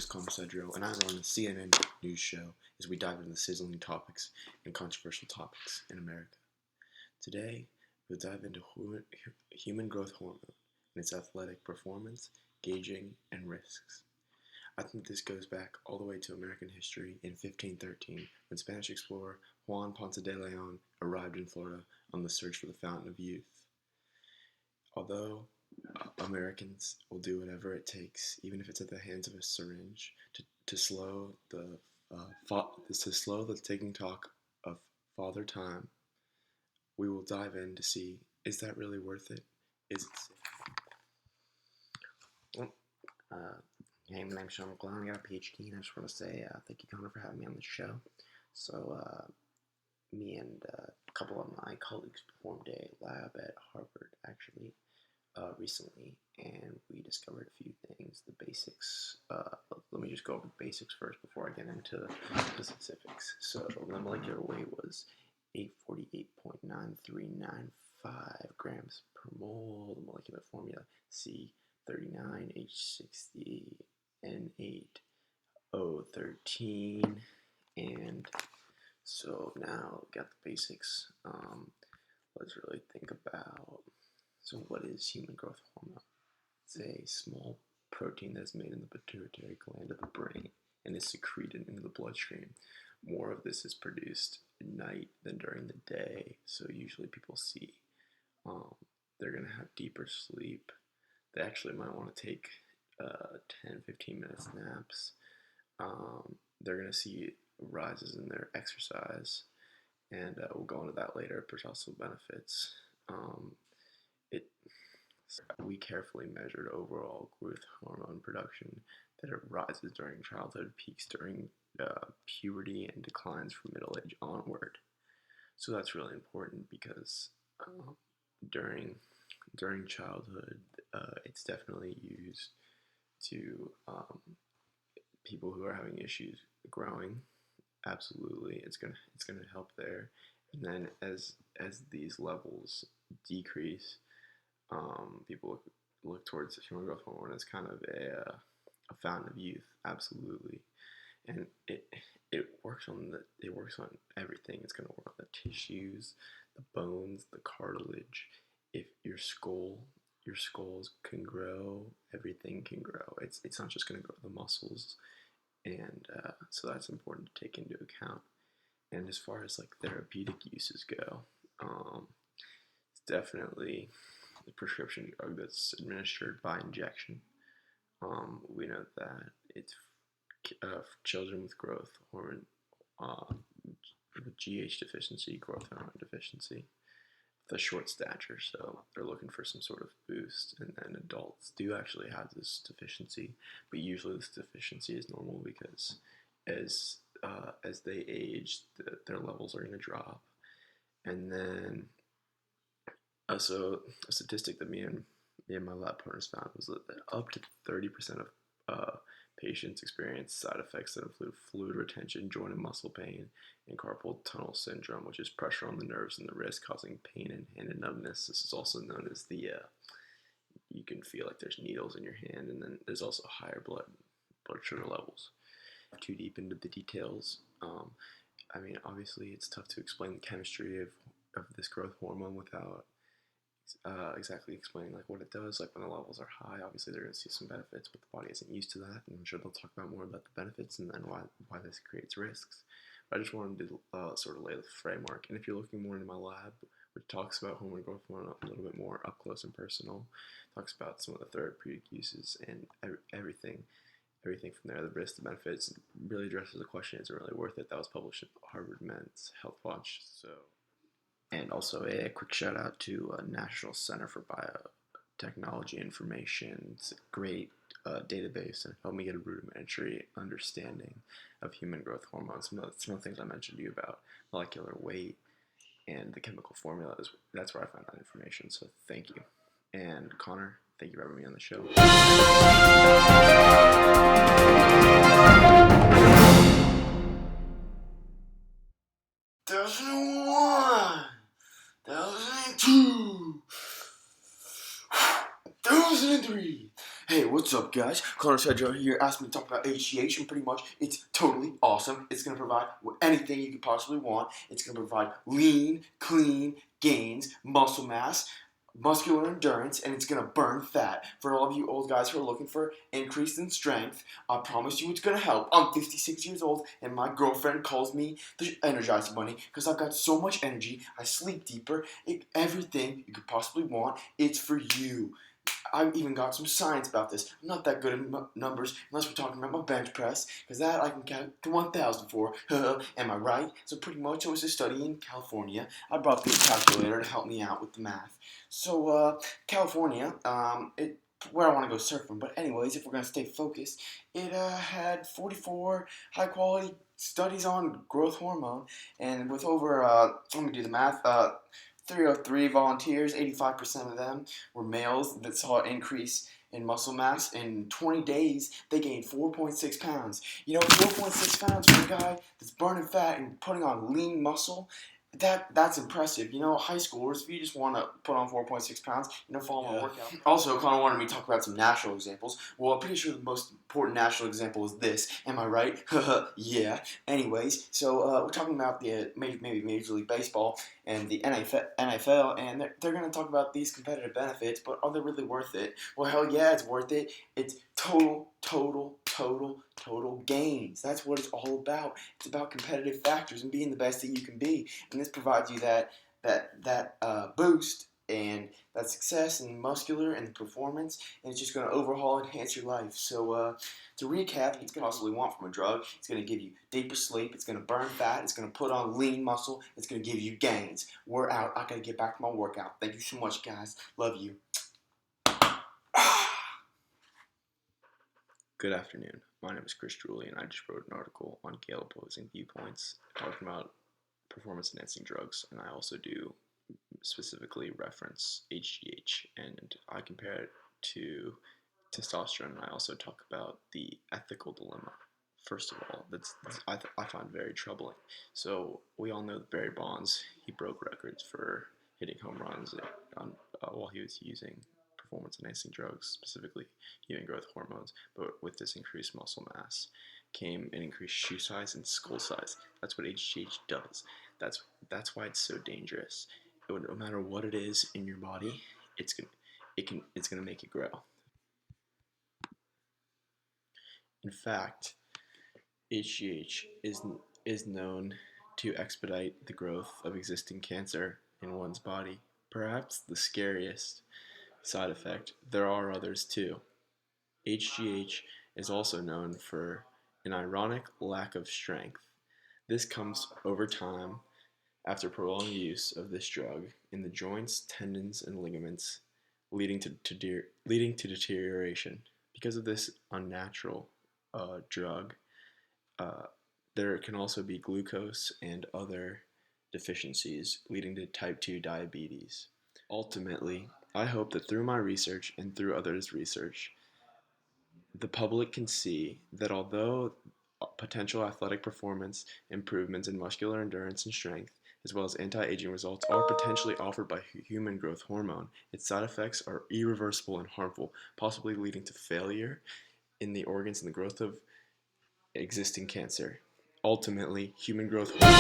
host Connor Cedro, and I run a CNN news show as we dive into the sizzling topics and controversial topics in America. Today, we'll dive into human growth hormone and its athletic performance, gauging, and risks. I think this goes back all the way to American history in 1513 when Spanish explorer Juan Ponce de Leon arrived in Florida on the search for the fountain of youth. Although Americans will do whatever it takes, even if it's at the hands of a syringe, to slow the ticking clock of Father Time. We will dive in to see, is that really worth it? Is it safe? Hey, my name's Sean McClellan. I got a PhD, and I just want to say thank you, Connor, for having me on the show. So, me and a couple of my colleagues performed a lab at Harvard, actually, recently, and we discovered a few things, the basics. Let me just go over the basics first before I get into the specifics. So the molecular weight was 848.9395 grams per mole. The molecular formula C39H60N8O13. And so now we got the basics. Let's really think about, so what is human growth hormone? It's a small protein that's made in the pituitary gland of the brain and is secreted into the bloodstream. More of this is produced at night than during the day, so usually people see they're going to have deeper sleep. They actually might want to take 10-15 minutes naps. They're going to see rises in their exercise, and we'll go into that later. There's also benefits. We carefully measured overall growth hormone production that it rises during childhood, peaks during puberty, and declines from middle age onward. So that's really important because during childhood, it's definitely used to people who are having issues growing. Absolutely, it's gonna help there. And then as these levels decrease, people look towards human growth hormone as kind of a fountain of youth. Absolutely, and it works on everything. It's going to work on the tissues, the bones, the cartilage. If your skulls can grow, everything can grow. It's not just going to grow the muscles, and so that's important to take into account. And as far as like therapeutic uses go, it's definitely the prescription drug that's administered by injection. We know that it's children with growth hormone, with GH deficiency, growth hormone deficiency, the short stature, so they're looking for some sort of boost. And then adults do actually have this deficiency, but usually this deficiency is normal because as they age, their levels are going to drop. And then so a statistic that me and my lab partners found was that up to 30% of patients experience side effects that include fluid retention, joint and muscle pain, and carpal tunnel syndrome, which is pressure on the nerves and the wrist causing pain and hand and numbness. This is also known as the you can feel like there's needles in your hand, and then there's also higher blood sugar levels. Too deep into the details. I mean, obviously, it's tough to explain the chemistry of this growth hormone without exactly explaining like what it does. Like when the levels are high, obviously they're going to see some benefits, but the body isn't used to that, and I'm sure they'll talk about more about the benefits and then why this creates risks. But I just wanted to sort of lay the framework. And if you're looking more into my lab, which talks about hormone growth hormone a little bit more up close and personal, talks about some of the therapeutic uses and everything from there, the risks, the benefits, really addresses the question, is it really worth it? That was published in Harvard Men's Health Watch. So. And also a quick shout out to National Center for Biotechnology Information. It's a great database and helped me get a rudimentary understanding of human growth hormones. Some of the things I mentioned to you about molecular weight and the chemical formulas, that's where I found that information. So thank you. And Connor, thank you for having me on the show. 2001, 2002, 2003, Hey, what's up, guys? Cedro here asked me to talk about HGH, and pretty much it's totally awesome. It's going to provide anything you could possibly want. It's going to provide lean, clean gains, muscle mass, muscular endurance, and it's going to burn fat. For all of you old guys who are looking for increase in strength, I promise you it's going to help. I'm 56 years old, and my girlfriend calls me the Energizer Bunny because I've got so much energy. I sleep deeper. Everything you could possibly want, it's for you. I've even got some science about this. I'm not that good at numbers unless we're talking about my bench press, because that I can count to 1,000 for. Am I right? So pretty much it was a study in California. I brought this calculator to help me out with the math. So California, where I want to go surfing. But anyways, if we're going to stay focused, it had 44 high quality studies on growth hormone, and with over, let me do the math, 303 volunteers, 85% of them were males that saw an increase in muscle mass. In 20 days, they gained 4.6 pounds. 4.6 pounds for a guy that's burning fat and putting on lean muscle, that's impressive. High schoolers, if you just want to put on 4.6 pounds, follow my workout. Also, kind of wanted me to talk about some national examples. Well, I'm pretty sure the most important national example is this. Am I right? Yeah. Anyways, so we're talking about the maybe Major League Baseball and the NFL, and they're going to talk about these competitive benefits, but are they really worth it? Well, hell yeah, it's worth it. It's total gains. That's what it's all about. It's about competitive factors and being the best that you can be, and this provides you that boost and that success and muscular and performance, and it's just going to overhaul and enhance your life. So to recap, it's going to possibly want from a drug. It's going to give you deeper sleep. It's going to burn fat. It's going to put on lean muscle. It's going to give you gains. We're out. I got to get back to my workout. Thank you so much, guys. Love you. Good afternoon. My name is Chris Drewley, and I just wrote an article on Gale opposing viewpoints talking about performance-enhancing drugs, and I also do specifically reference HGH, and I compare it to testosterone, and I also talk about the ethical dilemma. First of all, I find very troubling. So we all know that Barry Bonds, he broke records for hitting home runs while he was using performance-enhancing drugs, specifically human growth hormones. But with this increased muscle mass came an increased shoe size and skull size. That's what HGH does. That's why it's so dangerous. No matter what it is in your body, it's gonna make it grow. In fact, HGH is known to expedite the growth of existing cancer in one's body. Perhaps the scariest side effect. There are others too. HGH is also known for an ironic lack of strength. This comes over time after prolonged use of this drug in the joints, tendons, and ligaments, leading to deterioration. Because of this unnatural drug, there can also be glucose and other deficiencies, leading to type 2 diabetes. Ultimately, I hope that through my research and through others' research, the public can see that although potential athletic performance improvements in muscular endurance and strength, as well as anti-aging results, are potentially offered by human growth hormone, its side effects are irreversible and harmful, possibly leading to failure in the organs and the growth of existing cancer. Ultimately, human growth hormone